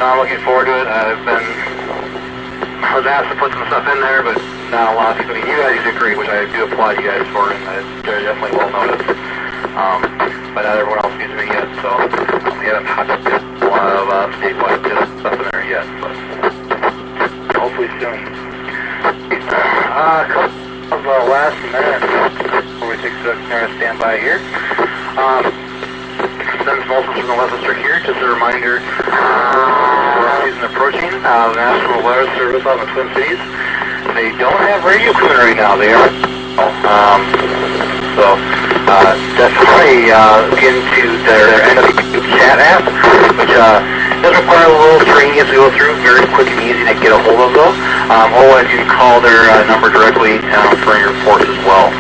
I'm looking forward to it. I was asked to put some stuff in there, but not a lot of people. I mean, you guys did great, which I do applaud you guys for, and they're definitely well noticed. But not everyone else uses it yet, so we haven't popped up a lot of statewide stuff in there yet, but hopefully soon. A couple of last minutes before we take a standby here. Sends Molson from the West District here. Just a reminder, we're season approaching. The National Weather Service out in the Twin Cities. They don't have radio equipment right now. They are. Definitely look into their NW chat app, which does require a little training as we go through. Very quick and easy to get a hold of though. Otherwise, you can call their number directly for your reports as well.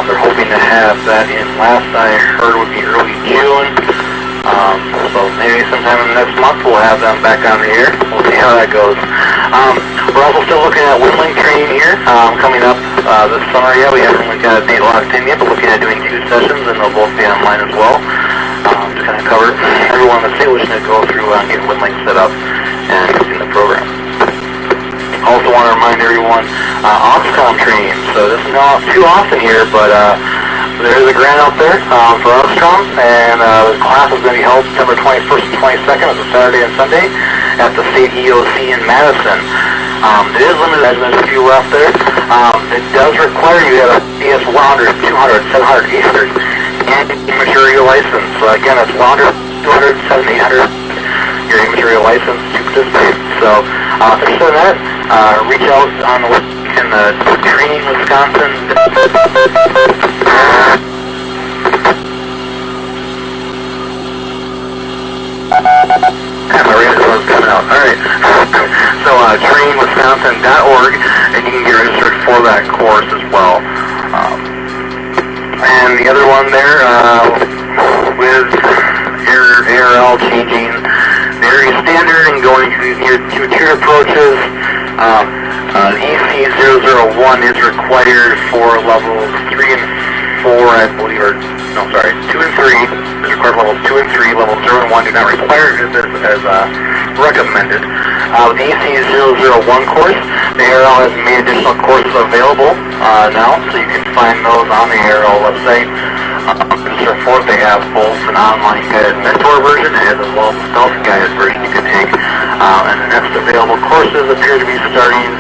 They're hoping to have that in, last I heard, would be early June. So maybe sometime in the next month we'll have them back on the air. We'll see how that goes. We're also still looking at WinLink training here coming up this summer. Yeah, we haven't really got a date locked in yet, but looking at doing 2 sessions, and they'll both be online as well. To kind of cover everyone in the state wishing to go through getting WinLink set up and using the program. Also want to remind everyone, OXCOM training. So this is not too often here, but there is a grant out there for OXCOM, and the class is going to be held September 21st and 22nd. It's a Saturday and Sunday at the State EOC in Madison. It is limited, as there's a few left there. It does require you to have a PS 100, 200, 700, 800, and immaterial license. So again, it's 100, 200, 700, 800, your immaterial license to participate. So if you're interested in that, reach out on the link in the Training Wisconsin. My radio is coming out. Alright. So trainingwisconsin.org, and you can get registered for that course as well. And the other one there, with ARL changing very standard and going to these near-tier approaches, EC001 is required for levels 3 and 4, I believe, or, no, sorry, 2 and 3 is required for levels 2 and 3, levels 0 and 1 do not require it as recommended. The EC001 course, the ARL has made additional courses available now, so you can find those on the ARL website. For they have both an online guided mentor version as well as a self-guided version you can take. And the next available courses appear to be starting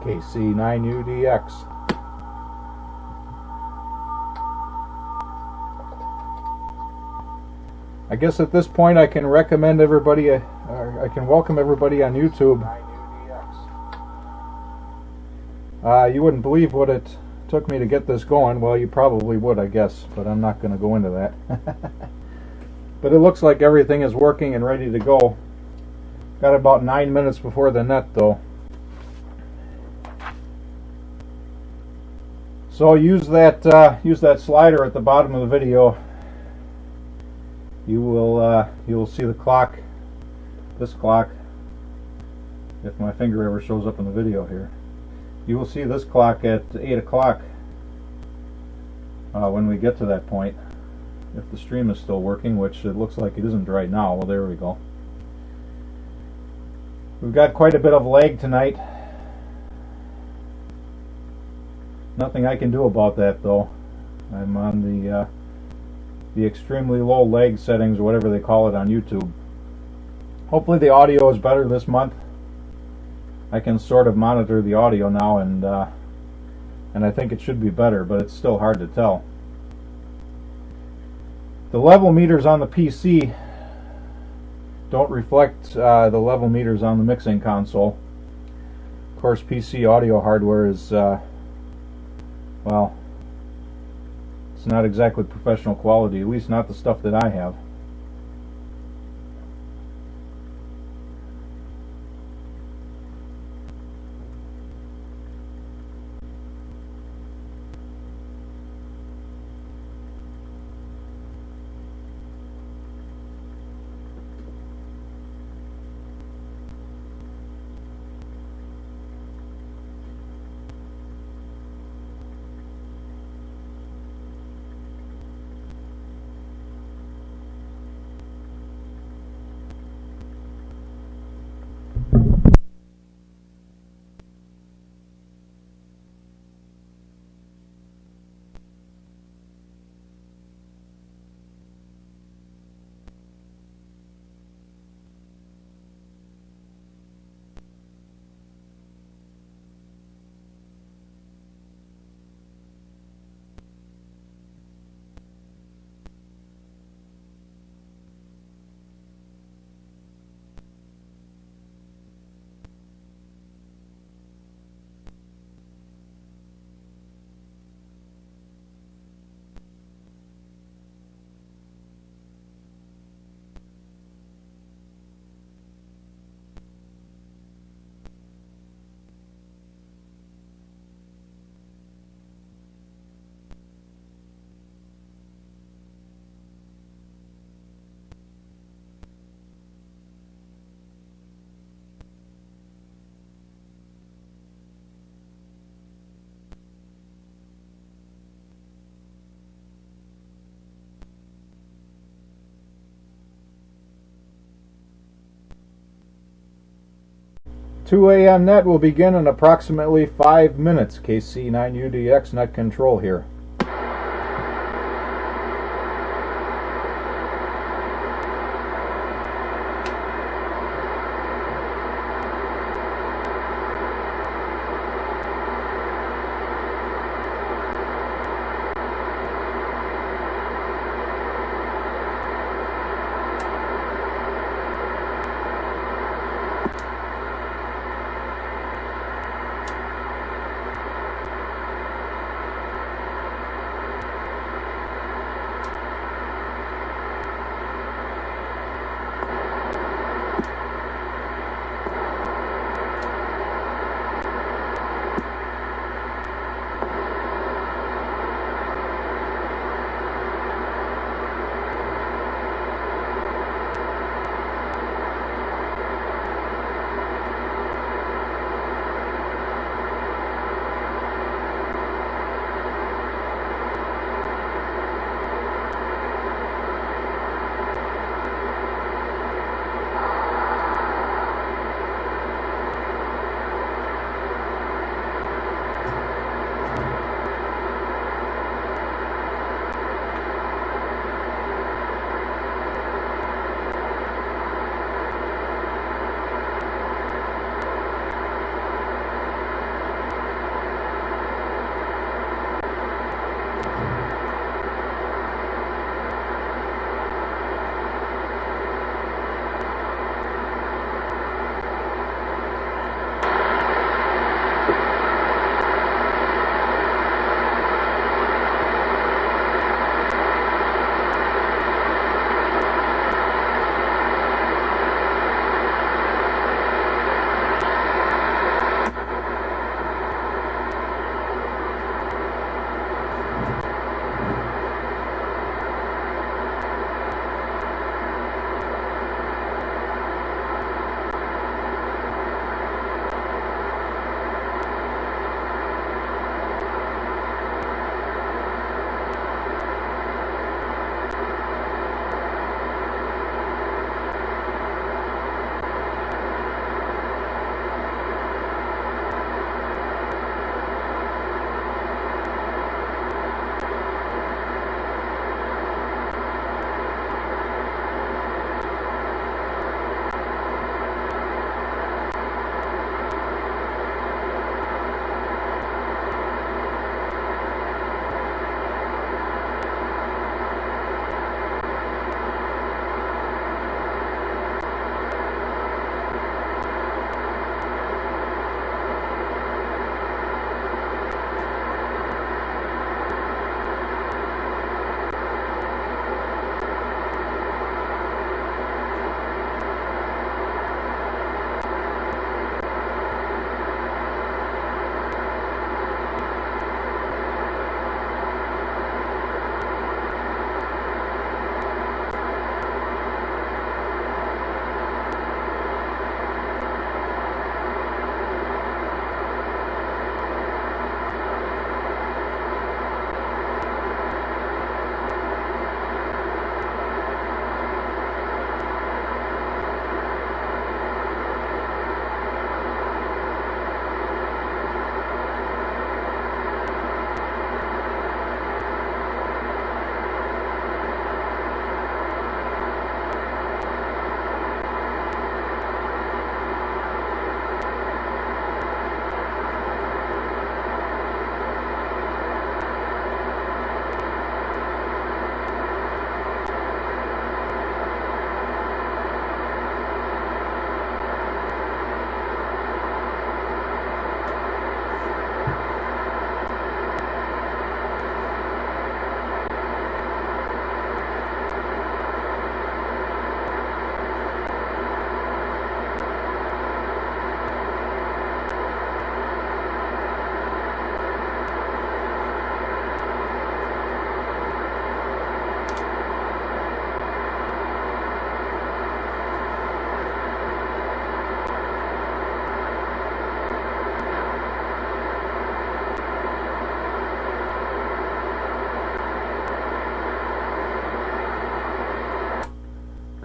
KC9UDX. I guess at this point I can recommend everybody, I can welcome everybody on YouTube. You wouldn't believe what it took me to get this going. Well, you probably would, I guess, but I'm not going to go into that. But it looks like everything is working and ready to go. Got about 9 minutes before the net, though. So use that slider at the bottom of the video. You'll see the clock, this clock, if my finger ever shows up in the video here. You will see this clock at 8 o'clock when we get to that point, if the stream is still working, which it looks like it isn't right now. Well, there we go. We've got quite a bit of lag tonight. Nothing I can do about that, though. I'm on the extremely low lag settings, or whatever they call it on YouTube. Hopefully the audio is better this month. I can sort of monitor the audio now, and I think it should be better, but it's still hard to tell. The level meters on the PC don't reflect the level meters on the mixing console. Of course, PC audio hardware is, well, it's not exactly professional quality, at least not the stuff that I have. "2 a.m. net will begin in approximately 5 minutes. KC9UDX net control here."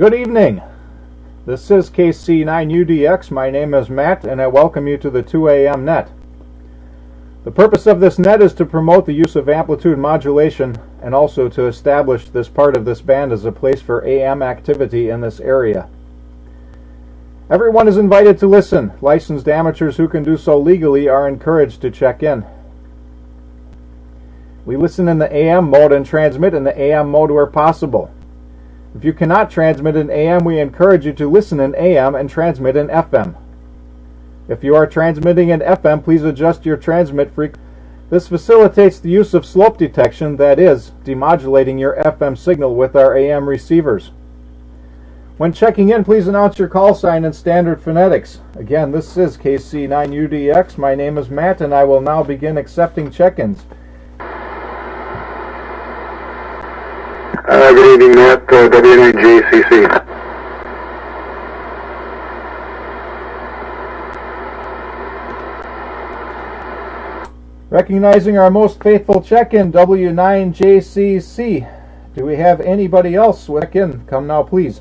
Good evening. This is KC9UDX. My name is Matt, and I welcome you to the 2 a.m. net. The purpose of this net is to promote the use of amplitude modulation and also to establish this part of this band as a place for AM activity in this area. Everyone is invited to listen. Licensed amateurs who can do so legally are encouraged to check in. We listen in the AM mode and transmit in the AM mode where possible. If you cannot transmit in AM, we encourage you to listen in AM and transmit in FM. If you are transmitting in FM, please adjust your transmit frequency. This facilitates the use of slope detection, that is, demodulating your FM signal with our AM receivers. When checking in, please announce your call sign in standard phonetics. Again, this is KC9UDX. My name is Matt, and I will now begin accepting check-ins. Good evening, Matt, W9JCC. Recognizing our most faithful check-in, W9JCC. Do we have anybody else with check-in? Come now, please.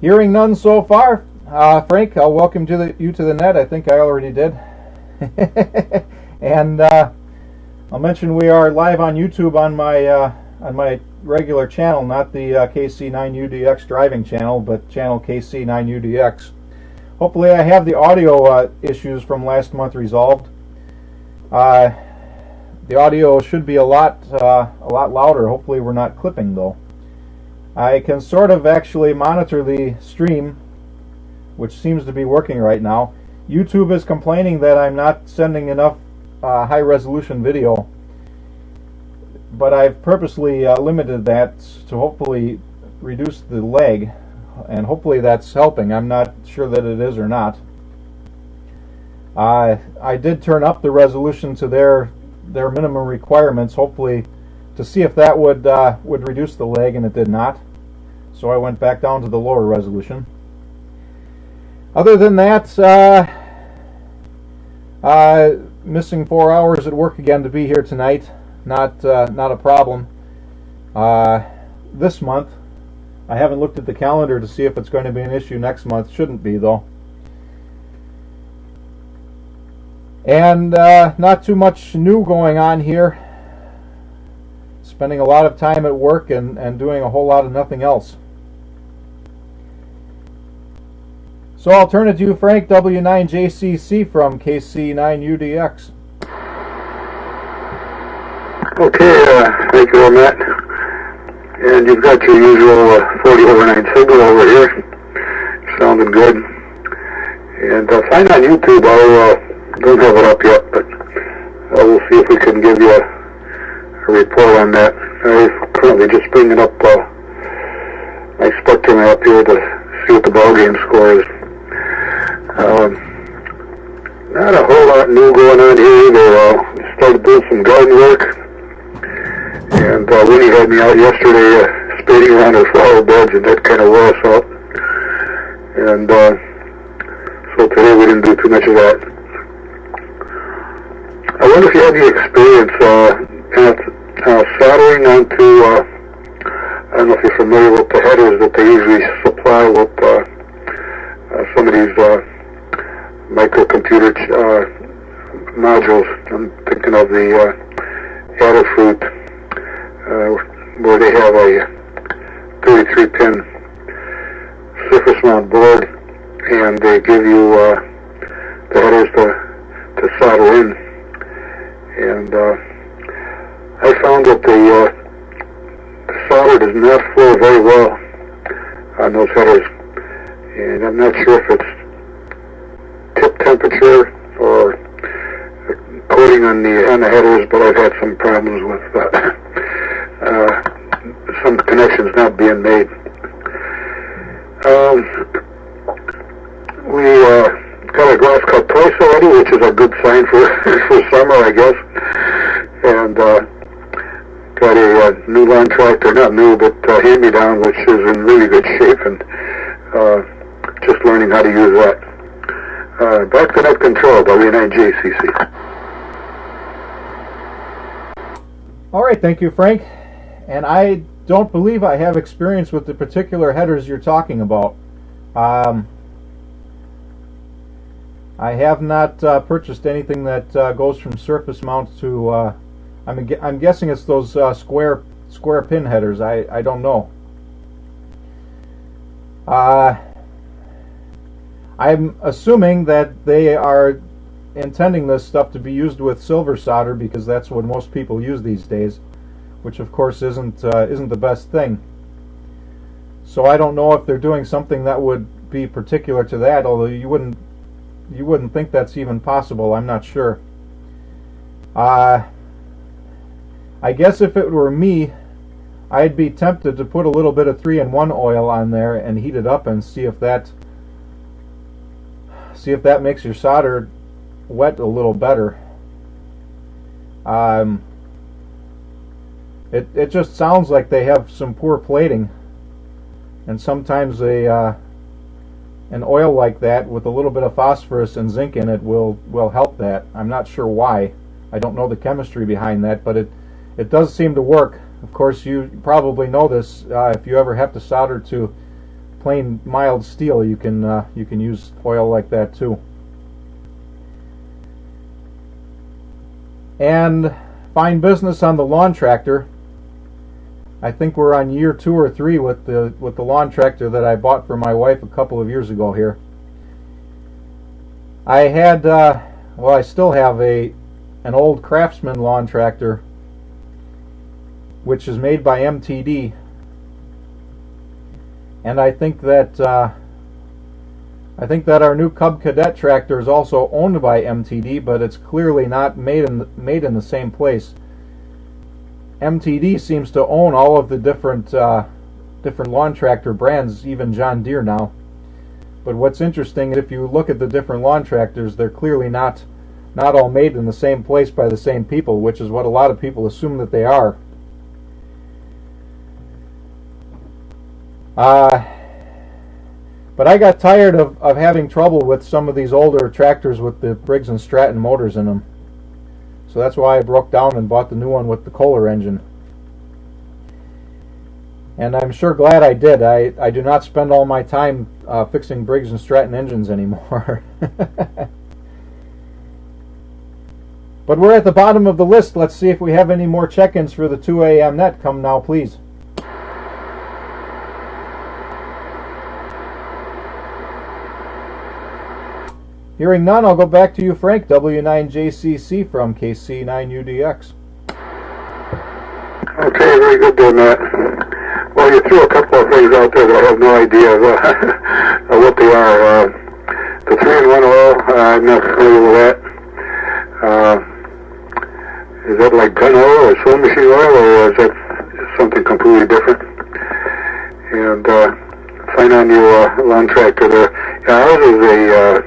Hearing none so far. Frank, I'll welcome you to the net. I think I already did. And I'll mention we are live on YouTube on my regular channel, not the KC9UDX driving channel, but channel KC9UDX. Hopefully I have the audio issues from last month resolved. The audio should be a lot louder. Hopefully we're not clipping though. I can sort of actually monitor the stream, which seems to be working right now. YouTube is complaining that I'm not sending enough high resolution video, but I've purposely limited that to hopefully reduce the lag, and hopefully that's helping. I'm not sure that it is or not. I did turn up the resolution to their minimum requirements, hopefully to see if that would reduce the lag, and it did not. So I went back down to the lower resolution. Other than that, missing 4 hours at work again to be here tonight. Not a problem. This month, I haven't looked at the calendar to see if it's going to be an issue next month. Shouldn't be though. And not too much new going on here. Spending a lot of time at work and doing a whole lot of nothing else. So I'll turn it to you, Frank, W9JCC from KC9UDX. Okay, thank you, Matt. And you've got your usual 40/9 signal over here. Sounding good. And find on YouTube. I don't have it up yet, but we'll see if we can give you a report on that. I'm currently just bringing up my Spectrum app here to see what the ball game score is. Not a whole lot new going on here either. Started doing some garden work, and Winnie had me out yesterday spading around her flower beds, and that kind of wore us out. And so today we didn't do too much of that. I wonder if you have any experience soldering onto, I don't know if you're familiar with the headers that they usually supply with some of these microcomputer modules. I'm thinking of the Adafruit, where they have a 33-pin surface mount board, and they give you the headers to solder in. And I found that the solder does not flow very well on those headers, and I'm not sure if it's tip temperature or coating on the headers, but I've had some problems with some connections not being made. We got our grass cut twice already, which is a good sign for summer, I guess. And got a new lawn tractor, not new, but hand-me-down, which is in really good shape, and just learning how to use that. Back to net control, W9JCC. All right, thank you, Frank. And I don't believe I have experience with the particular headers you're talking about. I have not purchased anything that goes from surface mount to. I'm guessing it's those square pin headers. I don't know. I'm assuming that they are intending this stuff to be used with silver solder because that's what most people use these days, which of course isn't the best thing. So I don't know if they're doing something that would be particular to that, although you wouldn't think that's even possible. I'm not sure. I guess if it were me, I'd be tempted to put a little bit of 3-in-1 oil on there and heat it up and see if that makes your solder wet a little better. It just sounds like they have some poor plating, and sometimes an oil like that with a little bit of phosphorus and zinc in it will help that. I'm not sure why. I don't know the chemistry behind that, but it does seem to work. Of course, you probably know this. If you ever have to solder to plain mild steel, you can use oil like that too. And fine business on the lawn tractor. I think we're on year 2 or 3 with the lawn tractor that I bought for my wife a couple of years ago here. I had, well, I still have an old Craftsman lawn tractor, which is made by MTD, and I think that our new Cub Cadet tractor is also owned by MTD, but it's clearly not made in the same place. MTD seems to own all of the different lawn tractor brands, even John Deere now. But what's interesting is if you look at the different lawn tractors, they're clearly not all made in the same place by the same people, which is what a lot of people assume that they are. But I got tired of having trouble with some of these older tractors with the Briggs & Stratton motors in them. So that's why I broke down and bought the new one with the Kohler engine. And I'm sure glad I did. I do not spend all my time fixing Briggs & Stratton engines anymore. But we're at the bottom of the list. Let's see if we have any more check-ins for the 2 a.m. net. Come now, please. Hearing none, I'll go back to you, Frank. W9JCC from KC9UDX. Okay, very good there, Matt. Well, you threw a couple of things out there that I have no idea of what they are. The 3-in-1 oil, I'm not familiar with that. Is that like gun oil or sewing machine oil, or is that something completely different? And fine on your lawn tractor there. Yeah, ours is a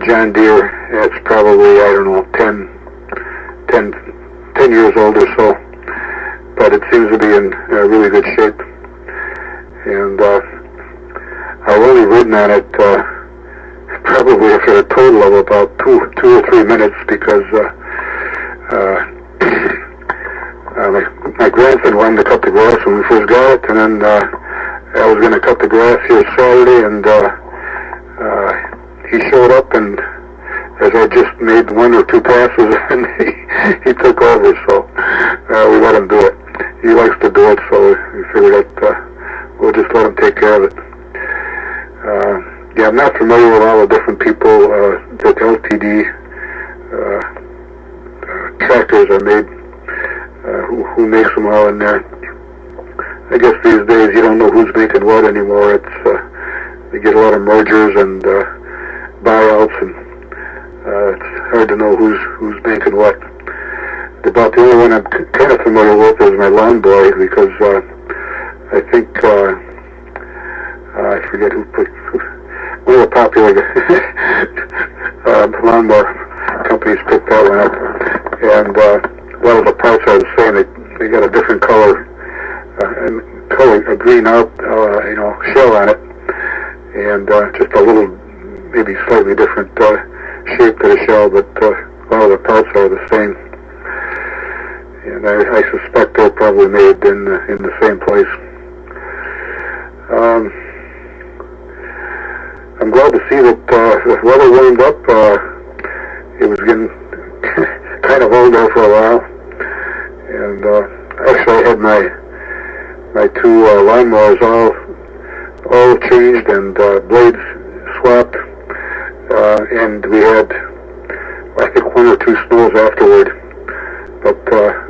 John Deere. It's probably, I don't know, 10 years old or so, but it seems to be in really good shape. And I've only ridden on it probably for a total of about two or 3 minutes because my grandson wanted to cut the grass when we first got it, and then I was going to cut the grass here Saturday, and he showed up, and as I just made 1 or 2 passes, and he took over, so we let him do it. He likes to do it, so we figured that we'll just let him take care of it. Yeah, I'm not familiar with all the different people that LTD tractors are made, who makes them all in there. I guess these days you don't know who's making what anymore. It's they get a lot of mergers and buyouts, and it's hard to know who's making what. About the only one I'm kind of familiar with is my lawn boy, because I think I forget who put one of the popular lawnmower companies picked that one up, and a lot of the parts are the same. They got a different color, a green out, shell on it, and just a little, maybe slightly different shape to the shell, but all of the parts are the same. and I suspect they probably may have been in the same place. I'm glad to see that the weather warmed up. It was getting kind of old there for a while, and actually I had my two lawnmowers all changed and blades swapped, and we had I think 1 or 2 snows afterward, but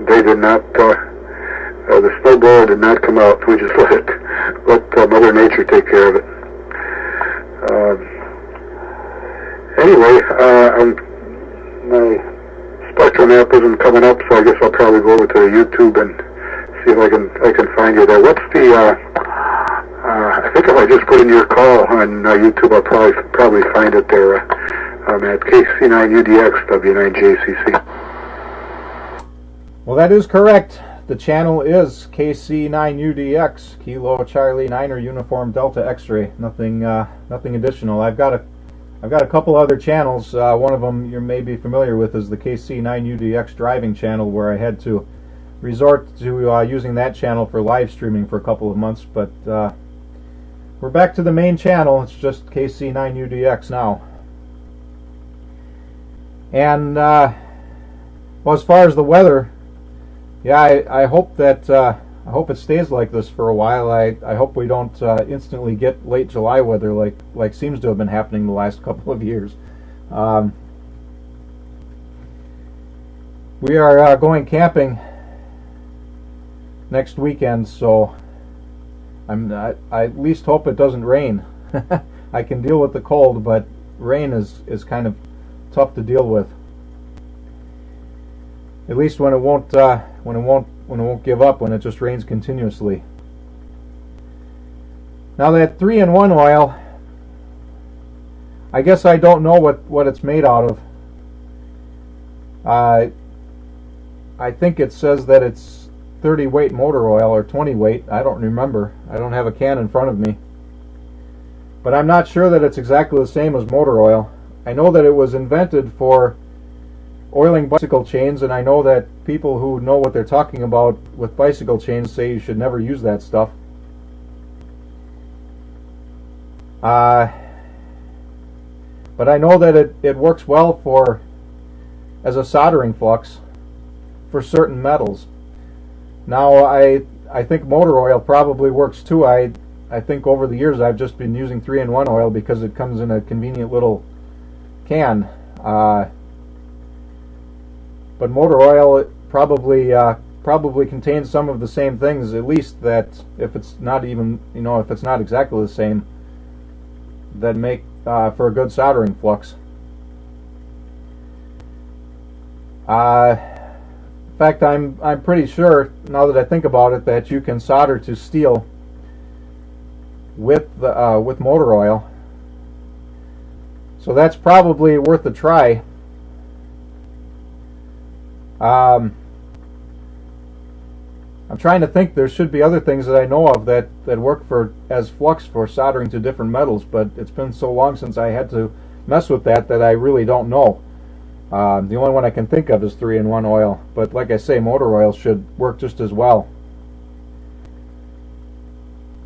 they did not. The snowblower did not come out. We just let Mother Nature take care of it. Anyway, my Spectrum app isn't coming up, so I guess I'll probably go over to the YouTube and see if I can find you there. What's the? I think if I just put in your call on YouTube, I'll probably find it there. I'm at KC9UDX W9JCC. Well, that is correct. The channel is KC9UDX, Kilo Charlie Niner Uniform Delta X-Ray. Nothing additional. I've got a couple other channels. One of them you may be familiar with is the KC9UDX driving channel, where I had to resort to using that channel for live streaming for a couple of months. But we're back to the main channel. It's just KC9UDX now. And well, as far as the weather, yeah, I hope that I hope it stays like this for a while. I hope we don't instantly get late July weather like seems to have been happening the last couple of years. We are going camping next weekend, so I at least hope it doesn't rain. I can deal with the cold, but rain is kind of tough to deal with. At least when it won't give up, when it just rains continuously. Now that 3-in-1 oil, I guess I don't know what it's made out of. I think it says that it's 30 weight motor oil or 20 weight. I don't remember. I don't have a can in front of me. But I'm not sure that it's exactly the same as motor oil. I know that it was invented for oiling bicycle chains, and I know that people who know what they're talking about with bicycle chains say you should never use that stuff. But I know that it works well as a soldering flux for certain metals. Now I think motor oil probably works too. I think over the years I've just been using 3-in-1 oil because it comes in a convenient little can. But motor oil probably contains some of the same things, at least, that if it's not exactly the same, that make for a good soldering flux. In fact, I'm pretty sure, now that I think about it, that you can solder to steel with motor oil. So that's probably worth a try. I'm trying to think. There should be other things that I know of that work as flux for soldering to different metals, but it's been so long since I had to mess with that I really don't know. The only one I can think of is 3-in-1 oil, but like I say, motor oil should work just as well.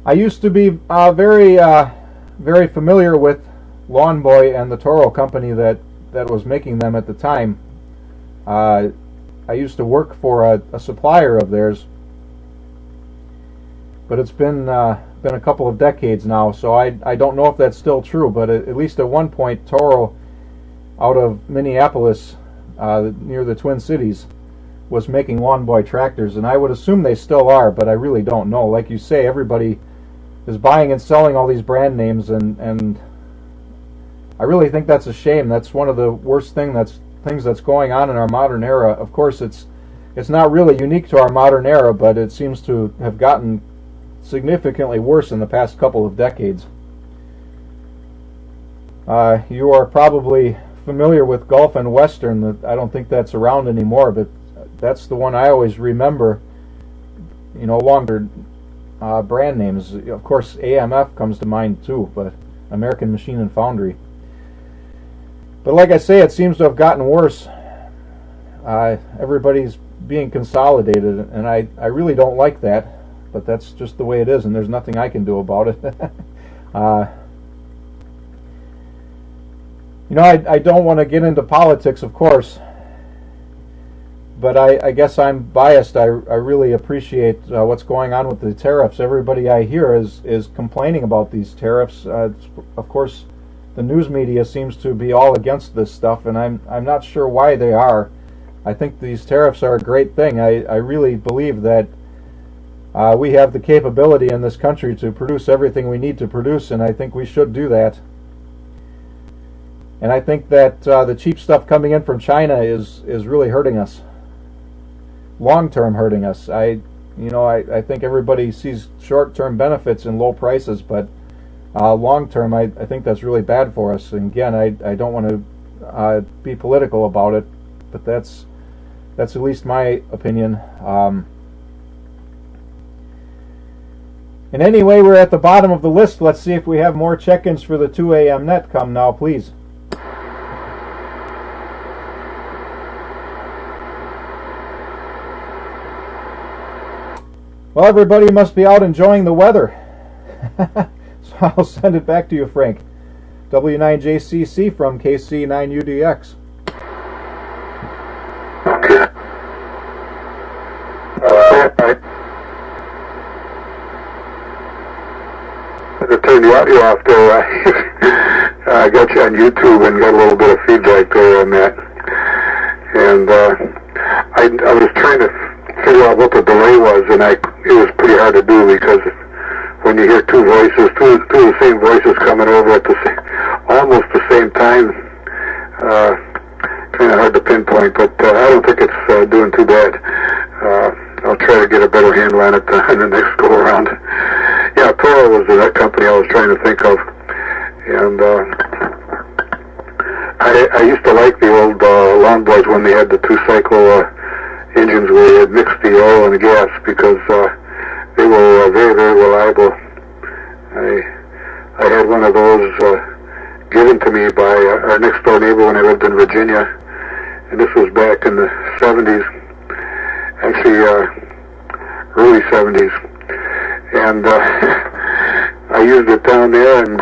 I used to be very familiar with Lawn Boy and the Toro company that was making them at the time. I used to work for a supplier of theirs, but it's been a couple of decades now, so I don't know if that's still true. But at least at one point, Toro, out of Minneapolis, near the Twin Cities, was making Lawn Boy tractors, and I would assume they still are, but I really don't know. Like you say, everybody is buying and selling all these brand names, and I really think that's a shame. That's one of the worst things that's going on in our modern era. Of course, it's not really unique to our modern era, but it seems to have gotten significantly worse in the past couple of decades. You are probably familiar with Gulf and Western. I don't think that's around anymore, but that's the one I always remember. Along their brand names. Of course, AMF comes to mind too, but American Machine and Foundry. But like I say, it seems to have gotten worse. Everybody's being consolidated, and I really don't like that, but that's just the way it is, and there's nothing I can do about it. You know, I don't want to get into politics, of course, but I guess I'm biased. I really appreciate what's going on with the tariffs. Everybody I hear is complaining about these tariffs. Of course, the news media seems to be all against this stuff, and I'm not sure why they are. I think these tariffs are a great thing. I really believe that we have the capability in this country to produce everything we need to produce, and I think we should do that. And I think that the cheap stuff coming in from China is really hurting us. Long-term hurting us. I think everybody sees short-term benefits in low prices, but long-term, I think that's really bad for us. And again, I don't want to be political about it, but that's at least my opinion. And anyway, we're at the bottom of the list. Let's see if we have more check-ins for the 2 a.m. net. Come now, please. Well, everybody must be out enjoying the weather. So I'll send it back to you, Frank. W9JCC from KC9UDX. Okay. I had to turn the audio off there. I got you on YouTube and got a little bit of feedback there on that. And I was trying to figure out what the delay was, and it was pretty hard to do because when you hear two of the same voices coming over at almost the same time, kind of hard to pinpoint, but I don't think it's doing too bad. I'll try to get a better handle on it in the next go around. Yeah, Toro was that company I was trying to think of, and I used to like the old lawn boys when they had the two-cycle engines where you had mixed the oil and the gas, because they were very, very reliable. I had one of those given to me by our next door neighbor when I lived in Virginia, and this was back in the 70s, actually early 70s, and I used it down there, and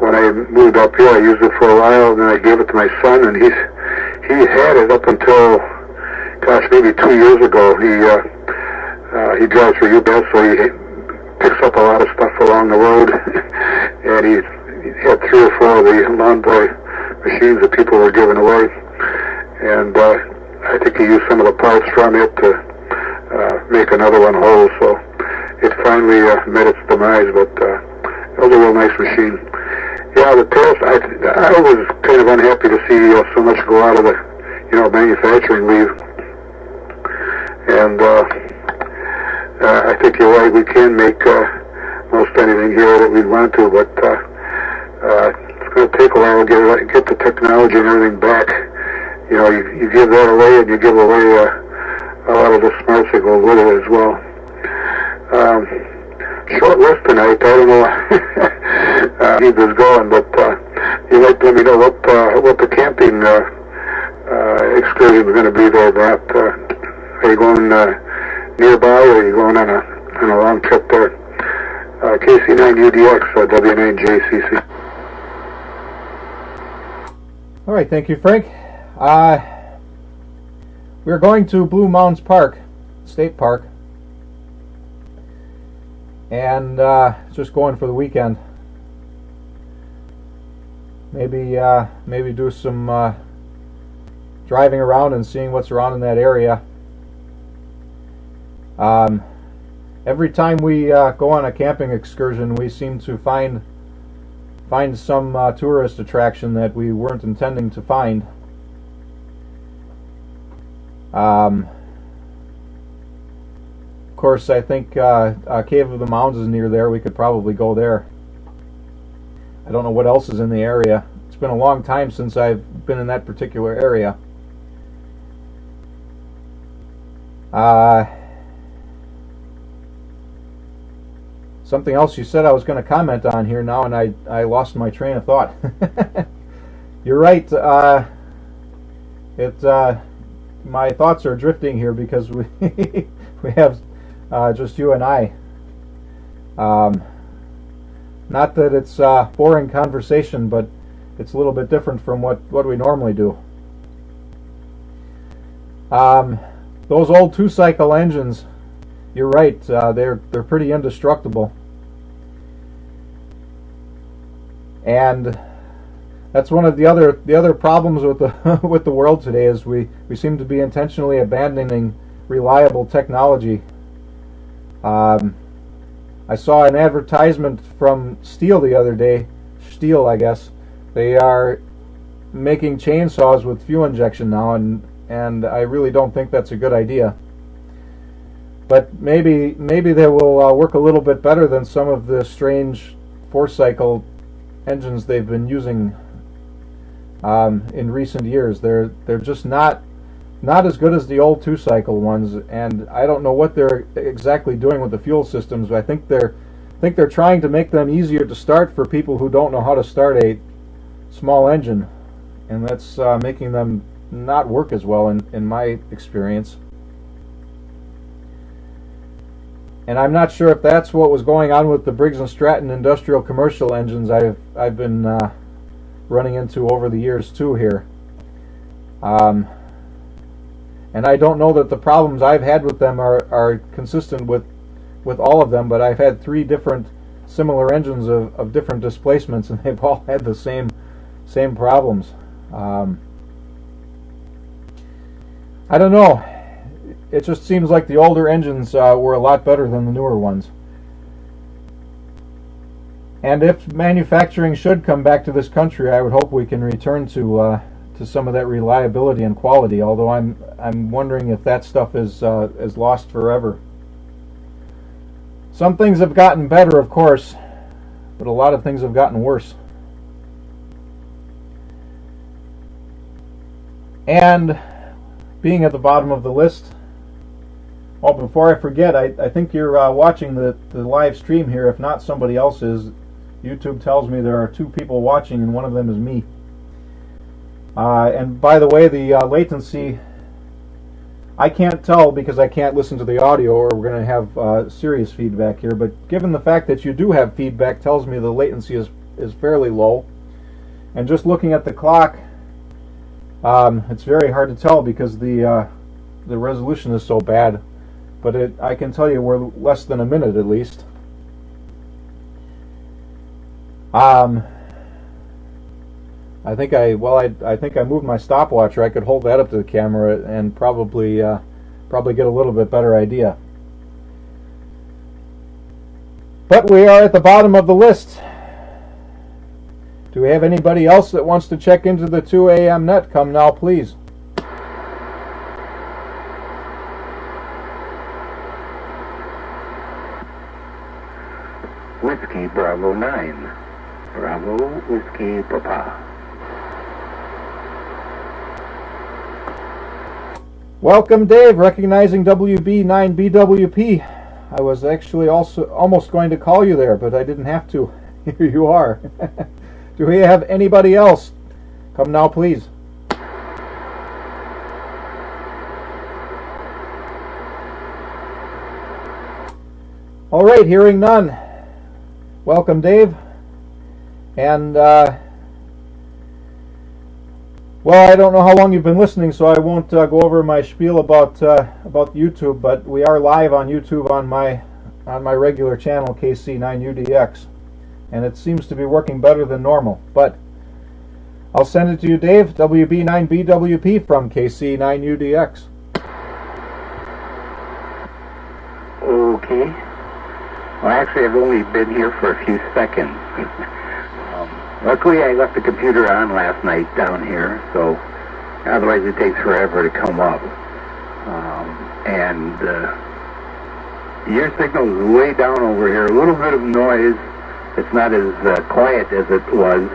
when I moved up here I used it for a while, and then I gave it to my son, and he had it up until, gosh, maybe 2 years ago. He drives for UPS, so he picks up a lot of stuff along the road, and he had 3 or 4 of the lawn boy machines that people were giving away, and I think he used some of the parts from it to make another one whole, so it finally met its demise, but it was a real nice machine. Yeah, the tariffs, I was kind of unhappy to see so much go out of the manufacturing leave. And I think you're right, we can make most anything here that we'd want to, but it's going to take a while to get the technology and everything back. You give that away, and you give away a lot of the smarts that go with it as well. Short list tonight, I don't know keep this going, but you might let me know what the camping excursion is going to be there, Matt. Are you going nearby, or are you going on a long trip there? KC9UDX, W9JCC. All right, thank you, Frank. We're going to Blue Mountains Park, State Park, and just going for the weekend. Maybe do some driving around and seeing what's around in that area. Every time we go on a camping excursion, we seem to find some tourist attraction that we weren't intending to find. Of course, I think Cave of the Mounds is near there. We could probably go there. I don't know what else is in the area. It's been a long time since I've been in that particular area. Something else you said I was going to comment on here now, and I lost my train of thought. You're right. my thoughts are drifting here because we we have just you and I. Not that it's boring conversation, but it's a little bit different from what we normally do. Those old 2-cycle engines, you're right, they're pretty indestructible. And that's one of the other problems with the with the world today is we seem to be intentionally abandoning reliable technology. I saw an advertisement from Steel the other day. Steel, I guess. They are making chainsaws with fuel injection now, and I really don't think that's a good idea. But maybe they will work a little bit better than some of the strange 4-cycle engines they've been using in recent years. They're just not as good as the old 2-cycle ones, and I don't know what they're exactly doing with the fuel systems. I think they're trying to make them easier to start for people who don't know how to start a small engine, and that's making them not work as well in my experience. And I'm not sure if that's what was going on with the Briggs & Stratton industrial commercial engines I've been running into over the years too here. And I don't know that the problems I've had with them are consistent with all of them, but I've had 3 different similar engines of different displacements, and they've all had the same problems. I don't know. It just seems like the older engines were a lot better than the newer ones. And if manufacturing should come back to this country, I would hope we can return to some of that reliability and quality. Although I'm wondering if that stuff is lost forever. Some things have gotten better, of course, but a lot of things have gotten worse. And being at the bottom of the list, oh, before I forget, I think you're watching the live stream here. If not, somebody else is. YouTube tells me there are 2 people watching, and one of them is me. And by the way, the latency, I can't tell because I can't listen to the audio, or we're going to have serious feedback here. But given the fact that you do have feedback, tells me the latency is fairly low. And just looking at the clock, it's very hard to tell because the resolution is so bad. But I can tell you we're less than a minute at least. I think I moved my stopwatch, or I could hold that up to the camera and probably get a little bit better idea. But we are at the bottom of the list. Do we have anybody else that wants to check into the 2 a.m. net? Come now, please. Whiskey Bravo 9. Bravo Whiskey Papa. Welcome, Dave. Recognizing WB9BWP. I was actually also almost going to call you there, but I didn't have to. Here you are. Do we have anybody else? Come now, please. All right, hearing none. Welcome, Dave. And well, I don't know how long you've been listening, so I won't go over my spiel about YouTube. But we are live on YouTube on my regular channel, KC9UDX, and it seems to be working better than normal. But I'll send it to you, Dave. WB9BWP from KC9UDX. Okay. Well, actually, I've only been here for a few seconds. Luckily, I left the computer on last night down here, so otherwise it takes forever to come up. And your signal is way down over here. A little bit of noise. It's not as quiet as it was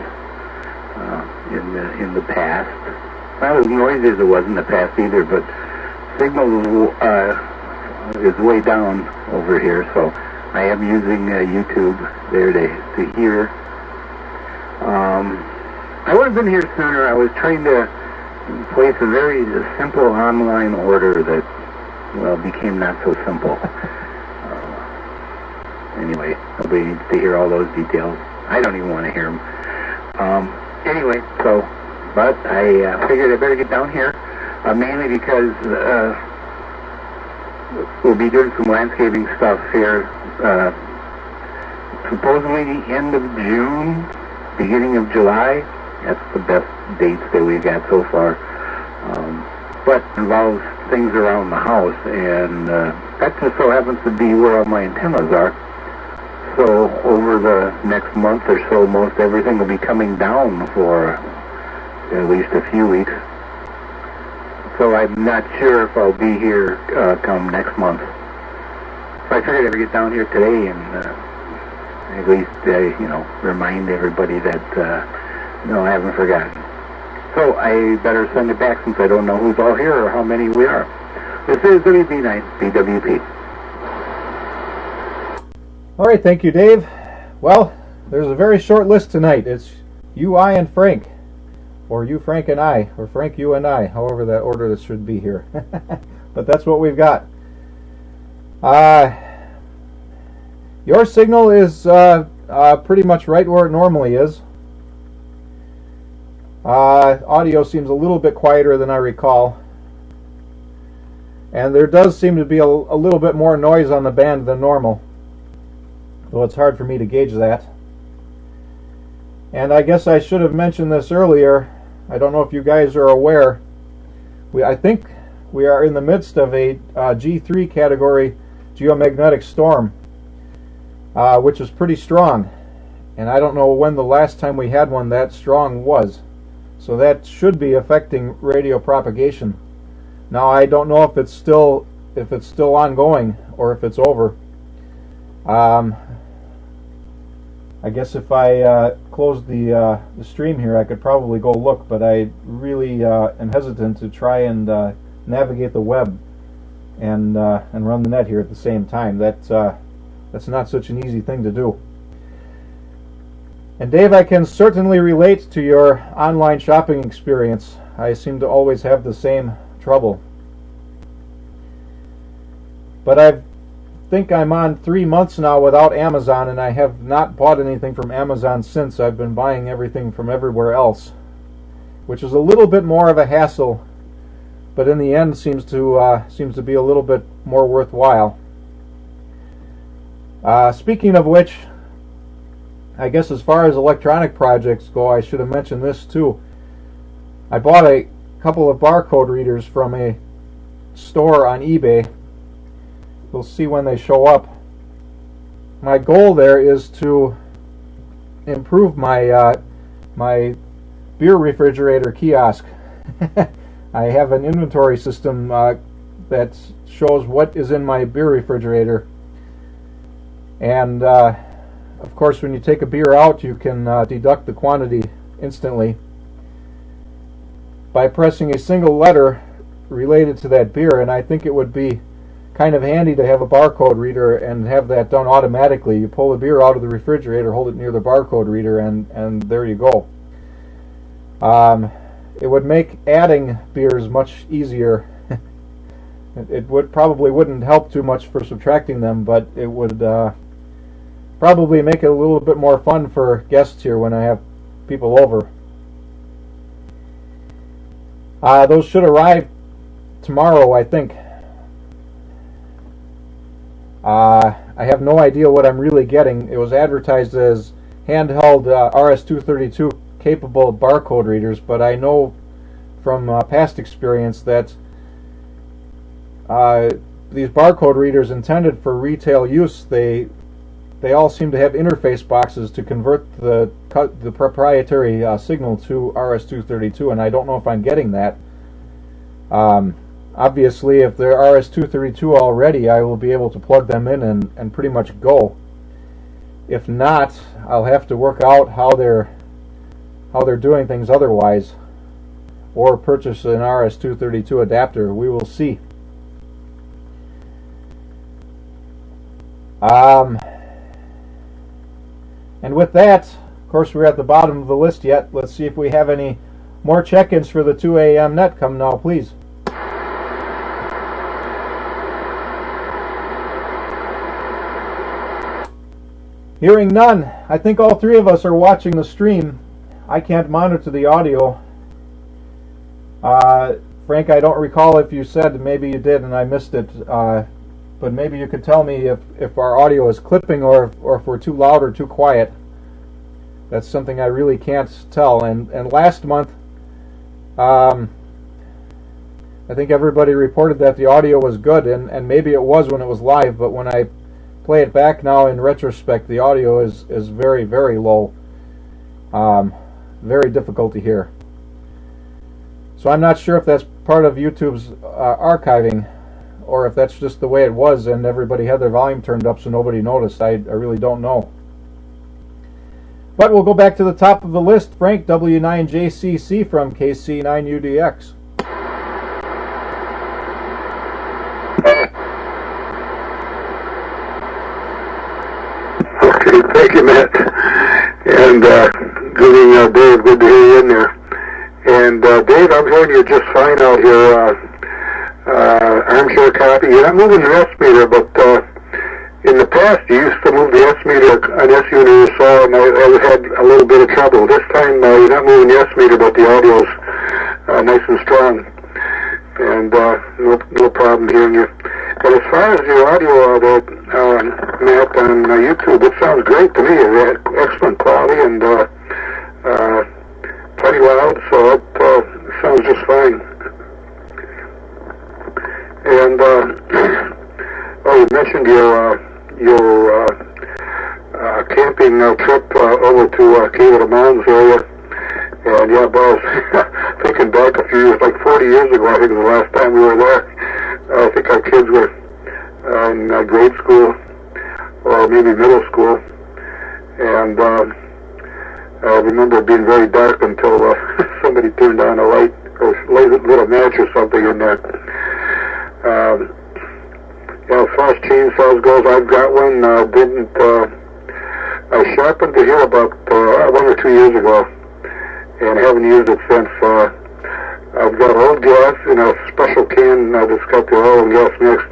in the past. Not as noisy as it was in the past either, but signal is way down over here. So I am using YouTube there to hear. I would have been here sooner. I was trying to place a very simple online order that, well, became not so simple. Anyway, nobody needs to hear all those details. I don't even want to hear them. Anyway, but I figured I better get down here, mainly because we'll be doing some landscaping stuff here, supposedly the end of June, beginning of July. That's the best dates that we've got so far. But involves things around the house, and that just so happens to be where all my antennas are. So over the next month or so, most everything will be coming down for at least a few weeks. So I'm not sure if I'll be here come next month. So I figured I'd get down here today and at least, remind everybody that, I haven't forgotten. So I better send it back since I don't know who's all here or how many we are. This is WB9 BWP. All right, thank you, Dave. Well, there's a very short list tonight. It's you, I, and Frank. Or you, Frank, and I. Or Frank, you, and I. However that order that should be here. But that's what we've got. Your signal is pretty much right where it normally is. Audio seems a little bit quieter than I recall. And there does seem to be a little bit more noise on the band than normal. Though it's hard for me to gauge that. And I guess I should have mentioned this earlier. I don't know if you guys are aware. I think we are in the midst of a G3 category geomagnetic storm, which is pretty strong. And I don't know when the last time we had one that strong was. So that should be affecting radio propagation. Now I don't know if it's still ongoing or if it's over. I guess if I close the stream here, I could probably go look, but I really am hesitant to try and navigate the web and run the net here at the same time. That's not such an easy thing to do. And Dave, I can certainly relate to your online shopping experience. I seem to always have the same trouble. But I think I'm on 3 months now without Amazon, and I have not bought anything from Amazon since. I've been buying everything from everywhere else, which is a little bit more of a hassle, but in the end seems to be a little bit more worthwhile. Speaking of which, I guess as far as electronic projects go, I should have mentioned this too. I bought a couple of barcode readers from a store on eBay. We'll see when they show up. My goal there is to improve my my beer refrigerator kiosk. I have an inventory system that shows what is in my beer refrigerator, and of course when you take a beer out, you can deduct the quantity instantly by pressing a single letter related to that beer. And I think it would be kind of handy to have a barcode reader and have that done automatically. You pull the beer out of the refrigerator, hold it near the barcode reader, and there you go. It would make adding beers much easier. It probably wouldn't help too much for subtracting them, but it would probably make it a little bit more fun for guests here when I have people over. Those should arrive tomorrow, I think. I have no idea what I'm really getting. It was advertised as handheld RS-232 capable barcode readers, but I know from past experience that these barcode readers intended for retail use, they all seem to have interface boxes to convert the proprietary signal to RS-232, and I don't know if I'm getting that. Obviously, if they're RS-232 already, I will be able to plug them in and pretty much go. If not, I'll have to work out how they're doing things otherwise, or purchase an RS-232 adapter. We will see. And with that, of course, we're at the bottom of the list yet. Let's see if we have any More check-ins for the 2 a.m. net come now, please. Hearing none. I think all three of us are watching the stream. I can't monitor the audio. Frank, I don't recall if you said, maybe you did and I missed it, but maybe you could tell me if our audio is clipping or if we're too loud or too quiet. That's something I really can't tell. And last month, I think everybody reported that the audio was good, and maybe it was when it was live, but when I play it back now in retrospect, the audio is very, very low. Very difficult to hear. So I'm not sure if that's part of YouTube's archiving, or if that's just the way it was and everybody had their volume turned up so nobody noticed. I really don't know. But we'll go back to the top of the list. Frank, W9JCC from KC9UDX. Okay, thank you, Matt. And good evening, Dave. Good to hear you in there. And Dave, I'm hearing you just fine out here. Armchair copy. You're not moving the S meter, but in the past you used to move the S meter on S unit or so, and I had a little bit of trouble. This time you're not moving the S meter, but the audio's nice and strong, and no problem hearing you. And as far as your audio there, Matt, on YouTube, it sounds great to me. It had excellent quality and plenty loud, so it sounds just fine. And you mentioned your camping trip over to Cave of the Mountains area. And yeah, but I was thinking back a few years, like 40 years ago, I think was the last time we were there. I think our kids were in grade school or maybe middle school. And I remember it being very dark until somebody turned on a light or lit a match or something in there. As far as chainsaws goes, I've got one. I happened to hear about 1 or 2 years ago, and haven't used it since. I've got old gas in a special can that's got the oil and gas mixed.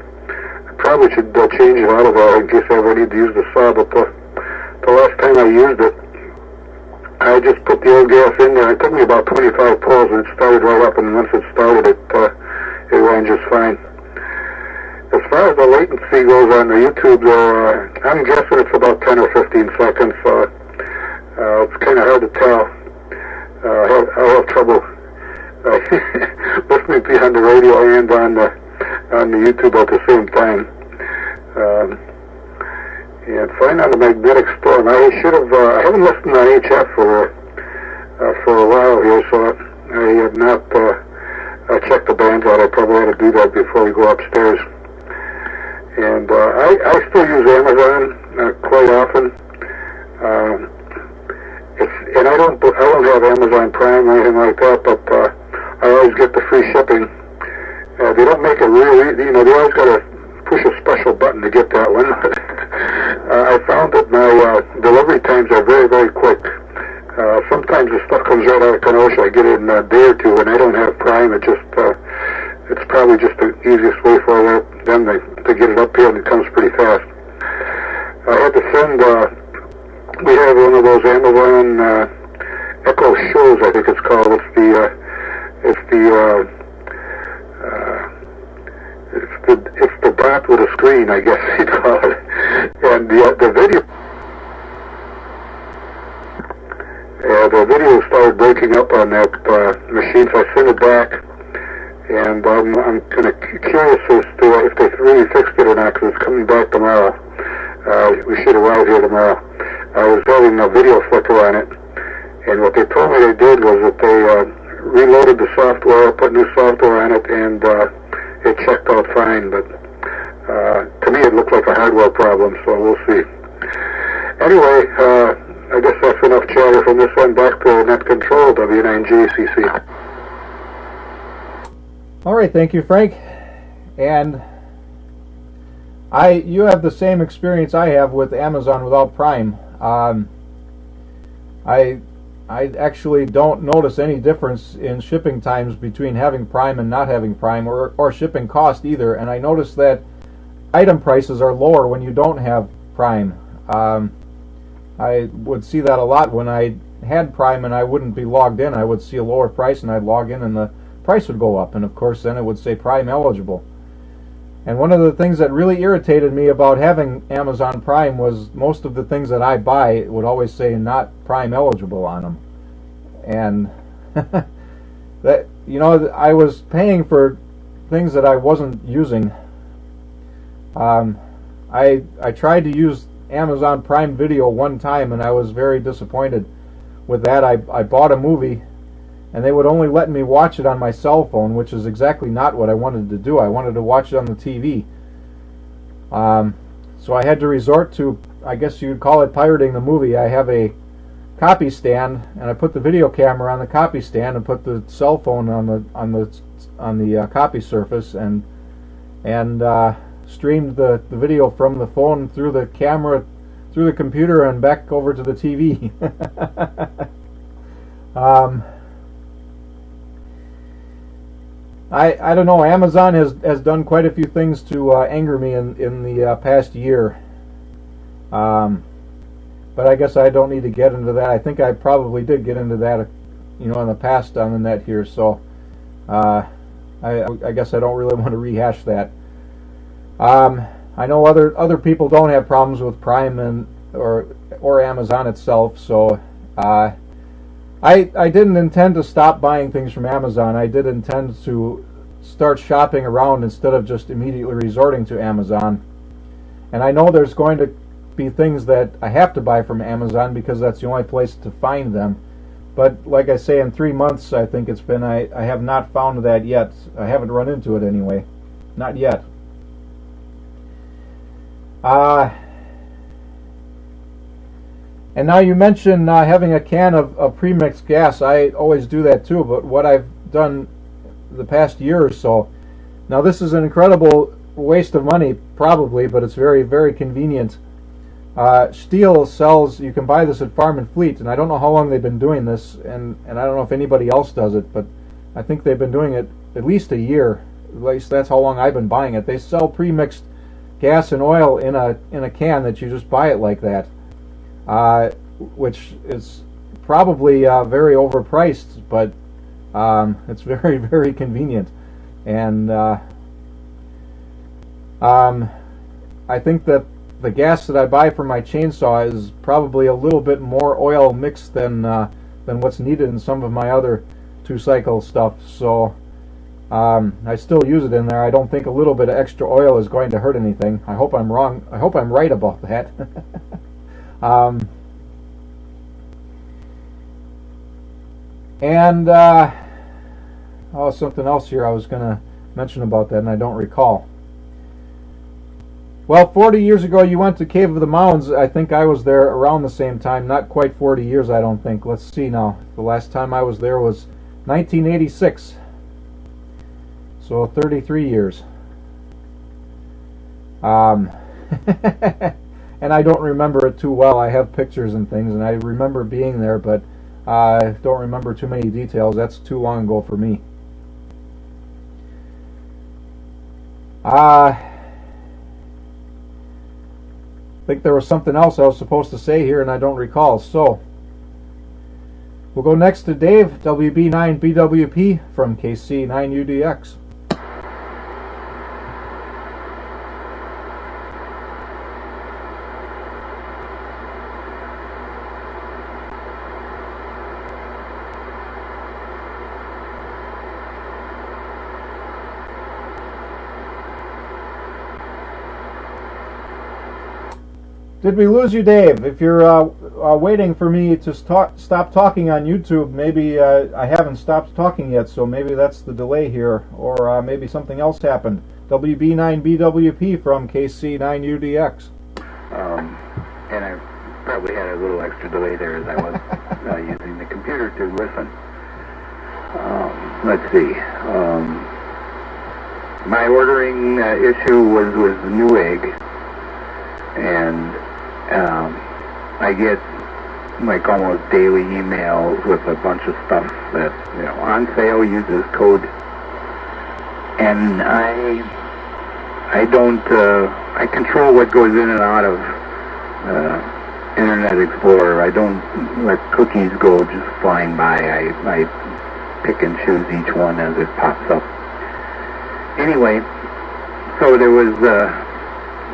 I probably should change it out of there in case I ever need to use the saw, but the last time I used it, I just put the old gas in there. It took me about 25 pulls, and it started right up, and once it started, it ran just fine. As far as the latency goes on the YouTube, I'm guessing it's about 10 or 15 seconds. It's kind of hard to tell. I have trouble listening to you on the radio and on the YouTube at the same time. And fine on the magnetic storm. I should have. I haven't listened on HF for a while here, so I have not checked the bands out. I probably ought to do that before we go upstairs. And I still use Amazon quite often. And I don't have Amazon Prime or anything like that, but I always get the free shipping. They don't make it really, they always got to push a special button to get that one. I found that my delivery times are very, very quick. Sometimes the stuff comes right out of Kenosha. I get it in a day or two, and I don't have Prime. It's probably just the easiest way for them to get it up here, and it comes pretty fast. I had to send, we have one of those Amazon Echo Shows, I think it's called. It's the dot with a screen, I guess you'd call it. And the video started breaking up on that machine, so I sent it back. And I'm kind of curious as to if they really fixed it or not, because it's coming back tomorrow. We should arrive here tomorrow. I was having a video flicker on it, and what they told me they did was that they reloaded the software, put new software on it, and it checked out fine. But to me, it looked like a hardware problem, so we'll see. Anyway, I guess that's enough chatter from this one. Back to Net Control, W9JCC. All right, thank you, Frank. And you have the same experience I have with Amazon without Prime. I I actually don't notice any difference in shipping times between having Prime and not having Prime, or shipping cost either. And I notice that item prices are lower when you don't have Prime. I would see that a lot when I had Prime and I wouldn't be logged in. I would see a lower price and I'd log in and the price would go up, and of course then it would say Prime eligible. And one of the things that really irritated me about having Amazon Prime was most of the things that I buy would always say not Prime eligible on them. And that, you know, I was paying for things that I wasn't using. I tried to use Amazon Prime Video one time and I was very disappointed with that. I bought a movie and they would only let me watch it on my cell phone, which is exactly not what I wanted to do. I wanted to watch it on the TV. So I had to resort to, I guess you'd call it pirating the movie. I have a copy stand, and I put the video camera on the copy stand and put the cell phone on the copy surface, and streamed the video from the phone through the camera, through the computer, and back over to the TV. I don't know. Amazon has done quite a few things to anger me in the past year. But I guess I don't need to get into that. I think I probably did get into that, you know, in the past on the net here. So I guess I don't really want to rehash that. I know other people don't have problems with Prime or Amazon itself. So I didn't intend to stop buying things from Amazon. I did intend to start shopping around instead of just immediately resorting to Amazon. And I know there's going to be things that I have to buy from Amazon because that's the only place to find them. But like I say, in 3 months I think it's been, I have not found that yet. I haven't run into it anyway. Not yet. And now you mentioned having a can of premixed gas. I always do that too, but what I've done the past year or so, now this is an incredible waste of money probably, but it's very, very convenient. Stihl sells, you can buy this at Farm and Fleet, and I don't know how long they've been doing this, and I don't know if anybody else does it, but I think they've been doing it at least a year. At least that's how long I've been buying it. They sell premixed gas and oil in a can that you just buy it like that. Which is probably very overpriced, but it's very, very convenient. And I think that the gas that I buy for my chainsaw is probably a little bit more oil mixed than what's needed in some of my other 2-cycle stuff. So I still use it in there. I don't think a little bit of extra oil is going to hurt anything. I hope I'm wrong. I hope I'm right about that. And oh, something else here I was going to mention about that, and I don't recall. Well, 40 years ago you went to Cave of the Mounds. I think I was there around the same time. Not quite 40 years, I don't think. Let's see now. The last time I was there was 1986. So 33 years. And I don't remember it too well. I have pictures and things, and I remember being there, but I don't remember too many details. That's too long ago for me. I think there was something else I was supposed to say here, and I don't recall. So we'll go next to Dave, WB9BWP from KC9UDX. Did we lose you, Dave? If you're waiting for me to stop talking on YouTube, maybe I haven't stopped talking yet, so maybe that's the delay here, or maybe something else happened. WB9BWP from KC9UDX. And I probably had a little extra delay there as I was using the computer to listen. Let's see. My ordering issue was the Newegg, and I get like almost daily emails with a bunch of stuff that, on sale, use this code. And I don't, I control what goes in and out of Internet Explorer. I don't let cookies go just flying by. I pick and choose each one as it pops up. Anyway, so there was,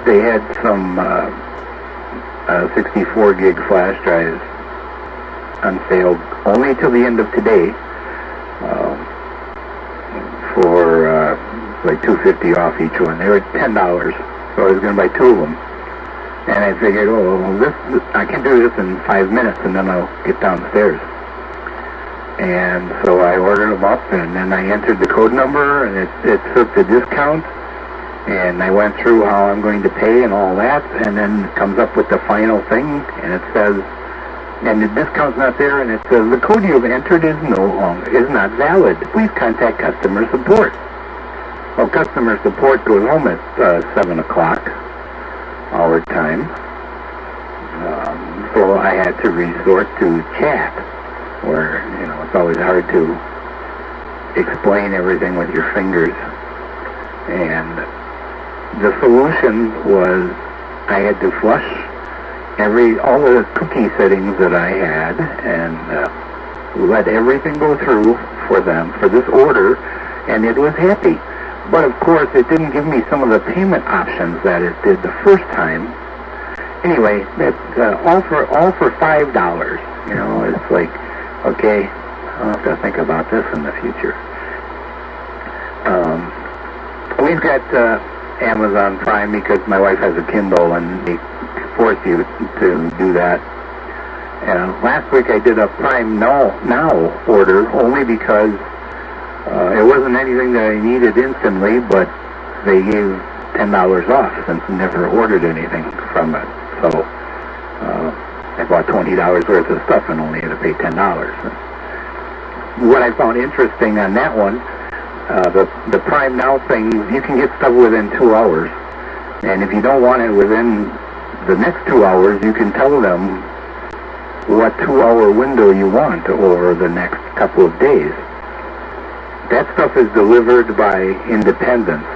they had some 64 gig flash drives on sale only till the end of today for like $2.50 off each one. They were $10, so I was going to buy two of them. And I figured, I can do this in 5 minutes, and then I'll get downstairs. And so I ordered them up, and then I entered the code number, and it took the discount, and I went through how I'm going to pay and all that, and then it comes up with the final thing, and it says, and the discount's not there, and it says, the code you have entered is not valid. Please contact customer support. Well, customer support goes home at 7 o'clock our time, so I had to resort to chat, where, it's always hard to explain everything with your fingers. And the solution was I had to flush all the cookie settings that I had and let everything go through for them for this order, and it was happy. But of course, it didn't give me some of the payment options that it did the first time. Anyway, all for $5. It's like, okay, I'll have to think about this in the future. We've got Amazon Prime because my wife has a Kindle and they force you to do that. Last week I did a Prime Now order only because it wasn't anything that I needed instantly, but they gave $10 off since I never ordered anything from it. So I bought $20 worth of stuff and only had to pay $10. What I found interesting on that one, the Prime Now thing, you can get stuff within 2 hours. And if you don't want it within the next 2 hours, you can tell them what 2-hour window you want or the next couple of days. That stuff is delivered by independents,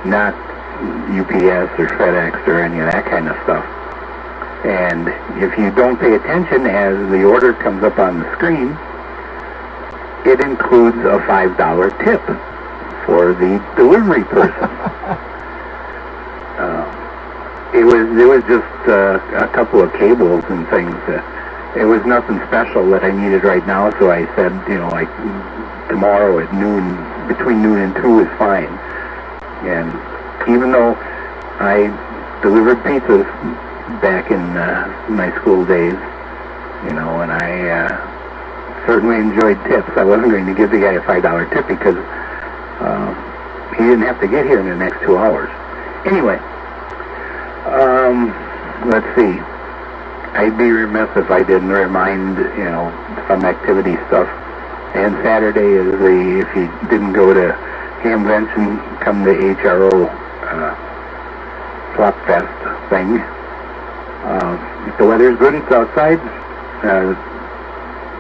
not UPS or FedEx or any of that kind of stuff. And if you don't pay attention as the order comes up on the screen, it includes a $5 tip for the delivery person. It was just a couple of cables and things. It was nothing special that I needed right now, so I said, like tomorrow at noon, between noon and 2 is fine. And even though I delivered pizzas back in my school days, and I certainly enjoyed tips, I wasn't going to give the guy a $5 tip because he didn't have to get here in the next 2 hours. Anyway, let's see. I'd be remiss if I didn't remind, some activity stuff. And Saturday is if you didn't go to Hamvention, come to HRO Swap Fest thing. If the weather's good, it's outside.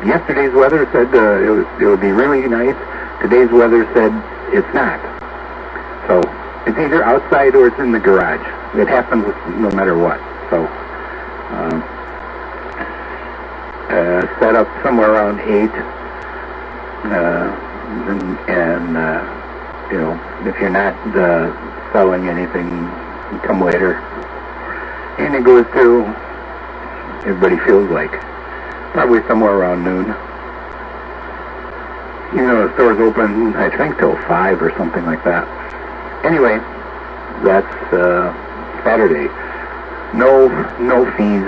Yesterday's weather said it would be really nice. Today's weather said it's not. So it's either outside or it's in the garage. It happens no matter what. So set up somewhere around 8. If you're not selling anything, come later. And it goes to, everybody feels like, probably somewhere around noon. The store's open, I think, till 5 or something like that. Anyway, that's Saturday. No fees.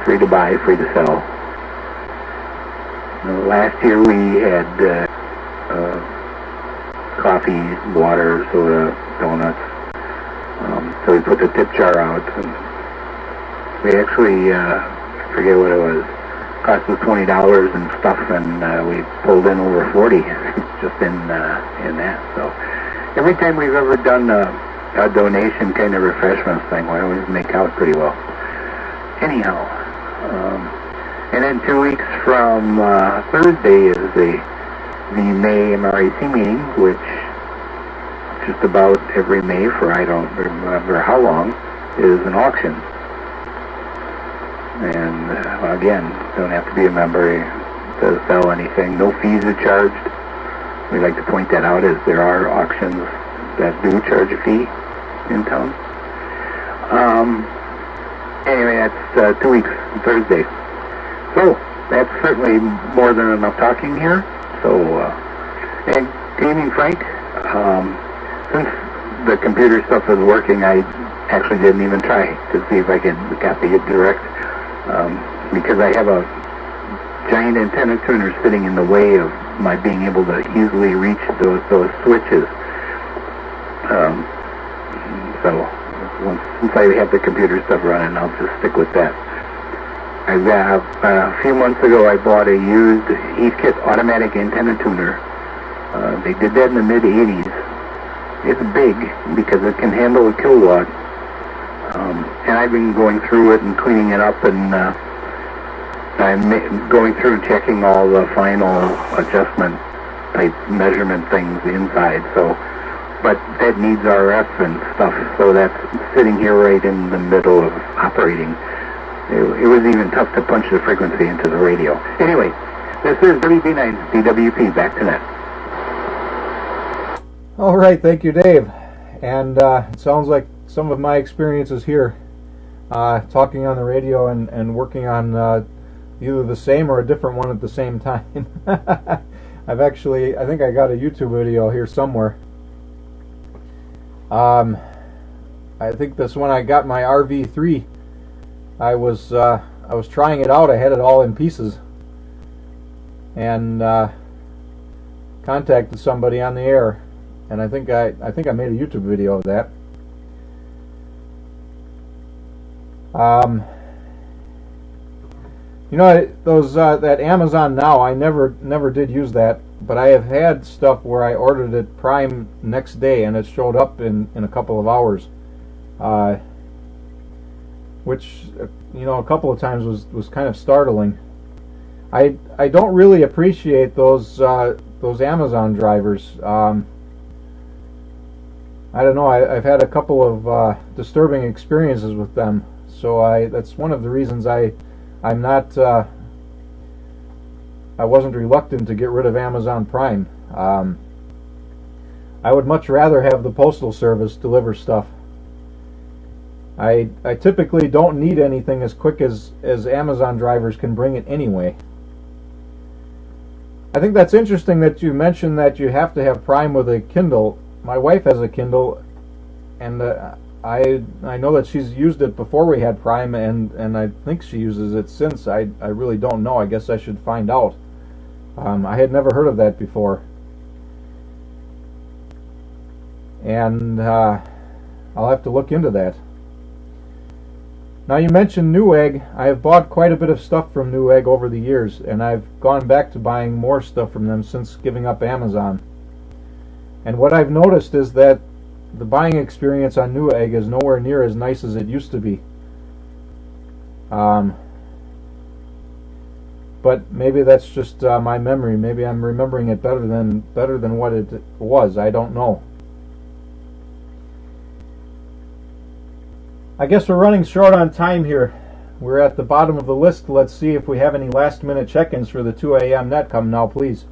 Free to buy, free to sell. Last year we had coffee, water, soda, donuts. So we put the tip jar out, and we actually, I forget what it was, cost us $20 and stuff, and we pulled in over 40 just in that. So every time we've ever done a donation kind of refreshments thing, we always make out pretty well. anyhow, and then 2 weeks from Thursday is the May MRAC meeting, which just about every May for I don't remember how long is an auction. And again, don't have to be a member to sell anything. No fees are charged. We like to point that out, as there are auctions that do charge a fee in town. Anyway, that's 2 weeks from Thursday. So that's certainly more than enough talking here. So, and gaming, Frank, since the computer stuff is working, I actually didn't even try to see if I could copy it direct, because I have a giant antenna tuner sitting in the way of my being able to easily reach those switches. So since I have the computer stuff running, I'll just stick with that. A few months ago, I bought a used Heathkit automatic antenna tuner. They did that in the mid-'80s. It's big because it can handle a kilowatt. And I've been going through it and cleaning it up, and I'm going through and checking all the final adjustment type measurement things inside. So, but that needs RF and stuff, so that's sitting here right in the middle of operating. It was even tough to punch the frequency into the radio. Anyway, this is WB9 DWP, back to net. All right, thank you, Dave. And it sounds like some of my experiences here, talking on the radio and working on either the same or a different one at the same time. I think I got a YouTube video here somewhere. I think this one I got my RV3. I was trying it out. I had it all in pieces, and contacted somebody on the air, and I think I made a YouTube video of that. You know, those that Amazon Now, I never did use that, but I have had stuff where I ordered it Prime next day and it showed up in a couple of hours, which, you know, a couple of times was kind of startling. I don't really appreciate those Amazon drivers. I don't know. I've had a couple of disturbing experiences with them, so that's one of the reasons I'm not. I wasn't reluctant to get rid of Amazon Prime. I would much rather have the Postal Service deliver stuff. I typically don't need anything as quick as Amazon drivers can bring it anyway. I think that's interesting that you mentioned that you have to have Prime with a Kindle. My wife has a Kindle, and I know that she's used it before we had Prime, and I think she uses it since. I really don't know. I guess I should find out. I had never heard of that before. And I'll have to look into that. Now, you mentioned Newegg. I have bought quite a bit of stuff from Newegg over the years, and I've gone back to buying more stuff from them since giving up Amazon. And what I've noticed is that the buying experience on Newegg is nowhere near as nice as it used to be. But maybe that's just my memory. Maybe I'm remembering it better than what it was. I don't know. I guess we're running short on time here. We're at the bottom of the list. Let's see if we have any last-minute check-ins for the 2 a.m. net. Come now, please.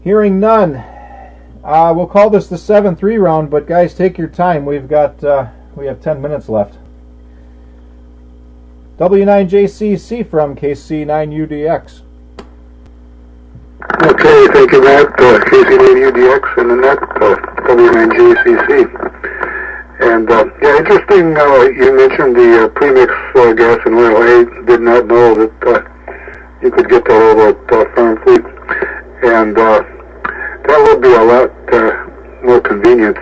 Hearing none. We'll call this the 7-3 round, but guys, take your time. We have 10 minutes left. W9JCC from KC9UDX. Okay, thank you, Matt. KC9UDX and the net, W9JCC. And yeah, interesting. You mentioned the premix gas and oil. I did not know that you could get that over at Farm Fleet, and that would be a lot more convenient.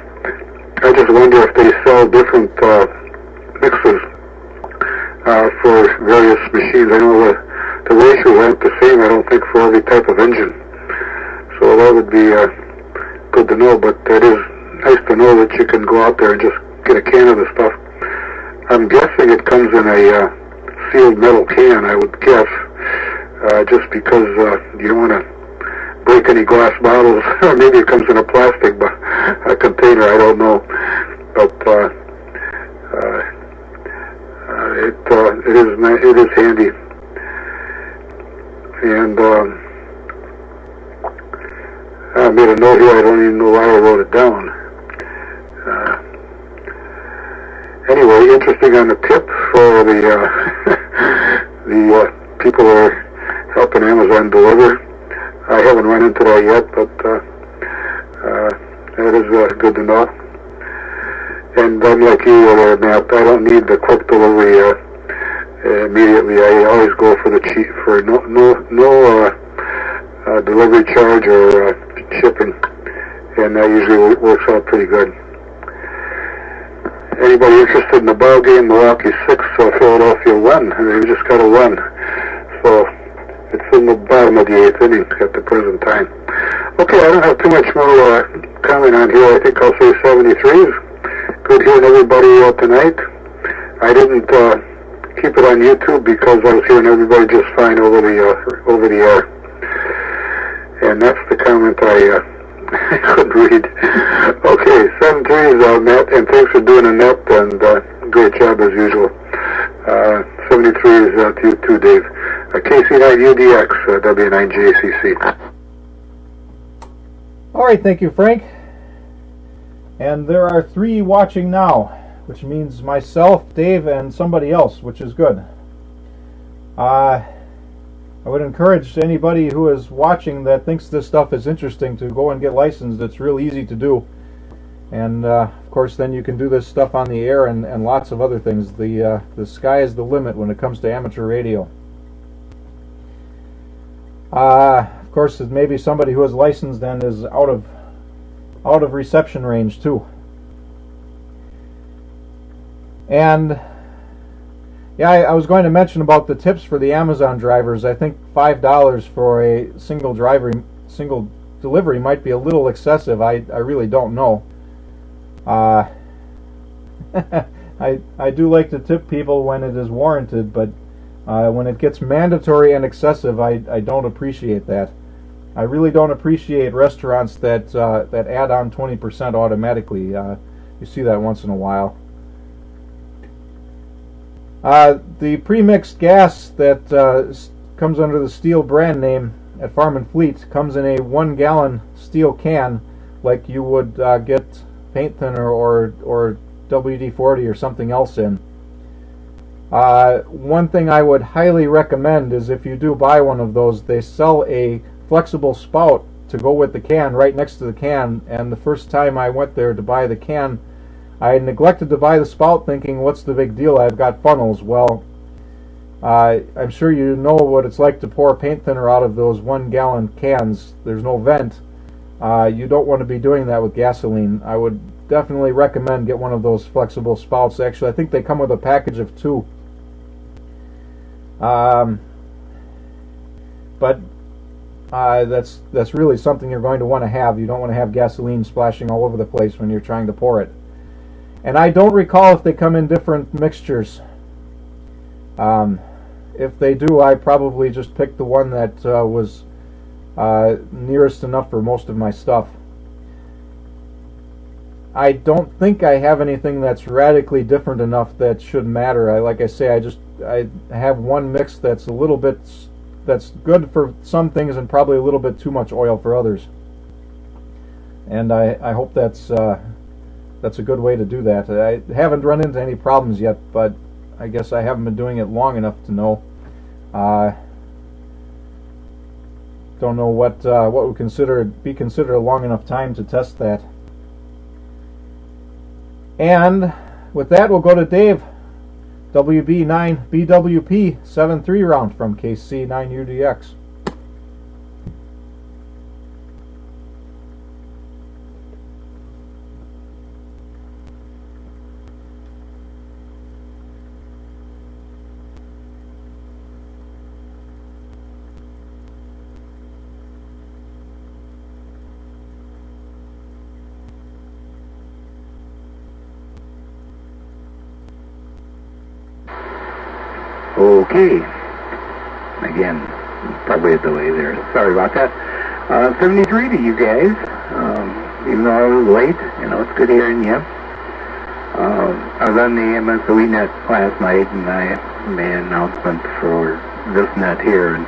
I just wonder if they sell different mixes for various machines. I know the ratios aren't the same, I don't think, for every type of engine. So that would be good to know, but it is nice to know that you can go out there and just get a can of the stuff. I'm guessing it comes in a sealed metal can, I would guess, just because you don't want to break any glass bottles, or maybe it comes in a plastic container, I don't know, but it is handy. And I made a note here, I don't even know why I wrote it down. Anyway, interesting on the tip for the the people that are helping Amazon deliver. I haven't run into that yet, but that is good to know. And I'm like you there, Matt. I don't need the quick delivery immediately. I always go for the cheap, for no delivery charge or shipping, and that usually works out pretty good. Anybody interested in the ball game? Milwaukee 6, Philadelphia 1. They just got a 1. So it's in the bottom of the 8th inning at the present time. Okay, I don't have too much more comment on here. I think I'll say 73s. Good hearing everybody tonight. I didn't keep it on YouTube because I was hearing everybody just fine over the air. And that's the comment I couldn't read. Okay, 73s, Matt, and thanks for doing the net, and great job as usual. 73s to you too, Dave. KC9UDX, W9JCC. All right, thank you, Frank. And there are 3 watching now, which means myself, Dave, and somebody else, which is good. I would encourage anybody who is watching that thinks this stuff is interesting to go and get licensed. It's real easy to do. And of course then you can do this stuff on the air and lots of other things. The sky is the limit when it comes to amateur radio. Of course, maybe somebody who is licensed and is out of reception range too. And yeah, I was going to mention about the tips for the Amazon drivers. I think $5 for a single delivery might be a little excessive. I really don't know. I do like to tip people when it is warranted, but when it gets mandatory and excessive, I don't appreciate that. I really don't appreciate restaurants that add on 20% automatically. You see that once in a while. The pre-mixed gas that comes under the Steel brand name at Farm and Fleet comes in a 1-gallon steel can, like you would get paint thinner or WD-40 or something else in. One thing I would highly recommend is if you do buy one of those, they sell a flexible spout to go with the can right next to the can. And the first time I went there to buy the can, I neglected to buy the spout, thinking, what's the big deal? I've got funnels. Well, I'm sure you know what it's like to pour paint thinner out of those 1-gallon cans. There's no vent. You don't want to be doing that with gasoline. I would definitely recommend get one of those flexible spouts. Actually, I think they come with a package of 2. But that's really something you're going to want to have. You don't want to have gasoline splashing all over the place when you're trying to pour it. And I don't recall if they come in different mixtures. If they do, I probably just picked the one that was nearest enough for most of my stuff. I don't think I have anything that's radically different enough that should matter. Like I say, I have one mix that's a little bit, that's good for some things and probably a little bit too much oil for others. And I hope that's a good way to do that. I haven't run into any problems yet, but I guess I haven't been doing it long enough to know. Don't know what would be considered a long enough time to test that. And with that, we'll go to Dave. WB9 BWP 7.3 round from KC9UDX. Okay. Again, probably a delay there. Sorry about that. 73 to you guys. Even though I was late, it's good hearing you. I was on the MSOE net last night, and I made an announcement for this net here. And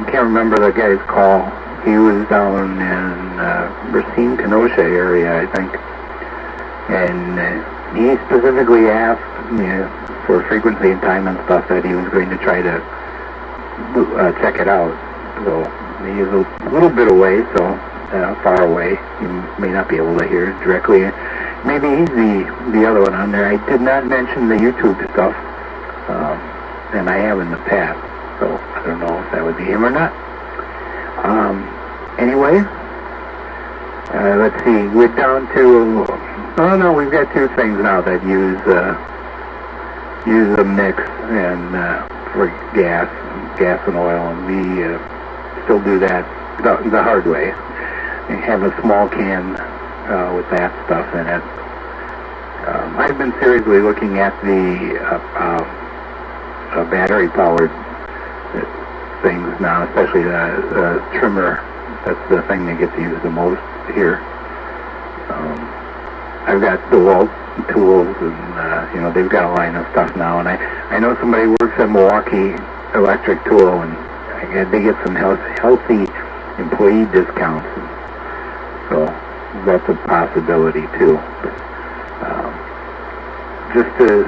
can't remember the guy's call. He was down in Racine, Kenosha area, I think. And he specifically asked for frequency and time and stuff that he was going to try to check it out. So he's a little bit away, so far away. You may not be able to hear it directly. Maybe he's the other one on there. I did not mention the YouTube stuff, and I have in the past, so I don't know if that would be him or not. Anyway, let's see. We're down to. Oh no, we've got two things now that use a mix and for gas and oil, and we still do that the hard way. We have a small can with that stuff in it. I've been seriously looking at the battery-powered things now, especially the trimmer. That's the thing that gets used the most here. I've got DeWalt tools, and they've got a line of stuff now. And I know somebody works at Milwaukee Electric Tool, and they get some healthy employee discounts. So that's a possibility too. But, just to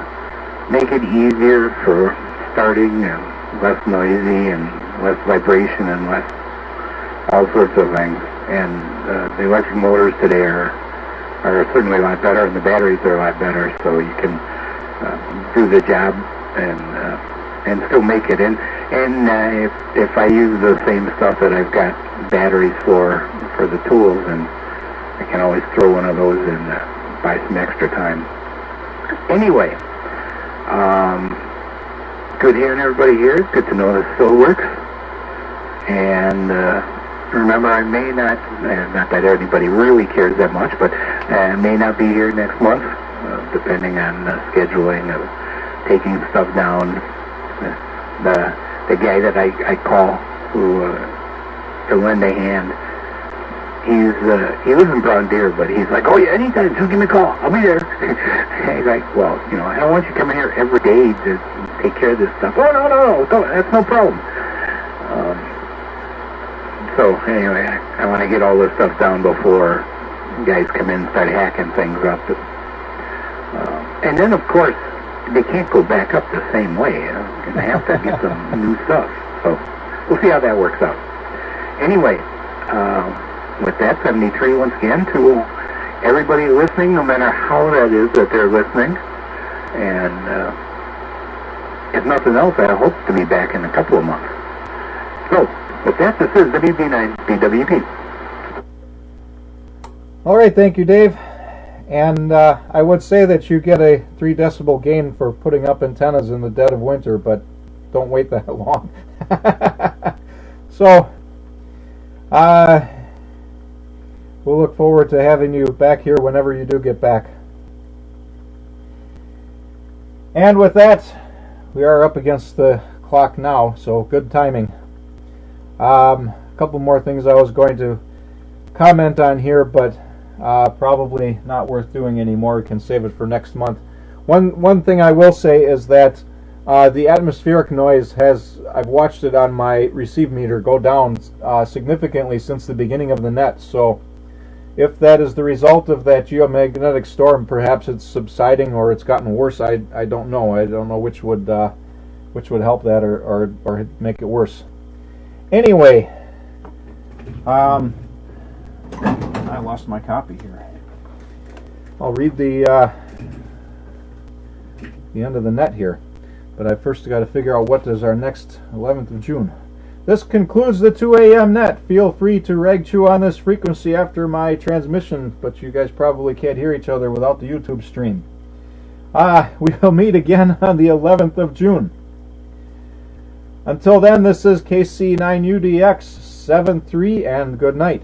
make it easier for starting and less noisy and less vibration and less all sorts of things. And the electric motors today are certainly a lot better, and the batteries are a lot better, so you can do the job and still make it. And if I use the same stuff that I've got batteries for the tools, and I can always throw one of those in, buy some extra time. Anyway, good hearing everybody here. It's good to know this still works. And remember, I may not that anybody really cares that much, but I may not be here next month, depending on scheduling of taking stuff down. The guy that I call to lend a hand, he lives in Brown Deer, but he's like, oh yeah, anytime, just give me a call, I'll be there. He's like, well, I don't want you coming here every day to take care of this stuff. Oh no, that's no problem. So anyway, I want to get all this stuff down before guys come in and start hacking things up. And then, of course, they can't go back up the same way. You're going to have to get some new stuff. So we'll see how that works out. Anyway, with that, 73 once again to everybody listening, no matter how that is that they're listening. And if nothing else, I hope to be back in a couple of months. So, with that, this is WB9BWP. All right, thank you, Dave. And I would say that you get a 3 decibel gain for putting up antennas in the dead of winter, but don't wait that long. So, we'll look forward to having you back here whenever you do get back. And with that, we are up against the clock now, so good timing. A couple more things I was going to comment on here, but probably not worth doing anymore. We can save it for next month. One thing I will say is that the atmospheric noise I've watched it on my receive meter go down significantly since the beginning of the net. So if that is the result of that geomagnetic storm, perhaps it's subsiding or it's gotten worse. I don't know. I don't know which would help that or make it worse. Anyway, I lost my copy here. I'll read the end of the net here, but I first got to figure out what is our next 11th of June. This concludes the 2 a.m. net. Feel free to rag chew on this frequency after my transmission, but you guys probably can't hear each other without the YouTube stream. We will meet again on the 11th of June. Until then, this is KC9UDX 73, and good night.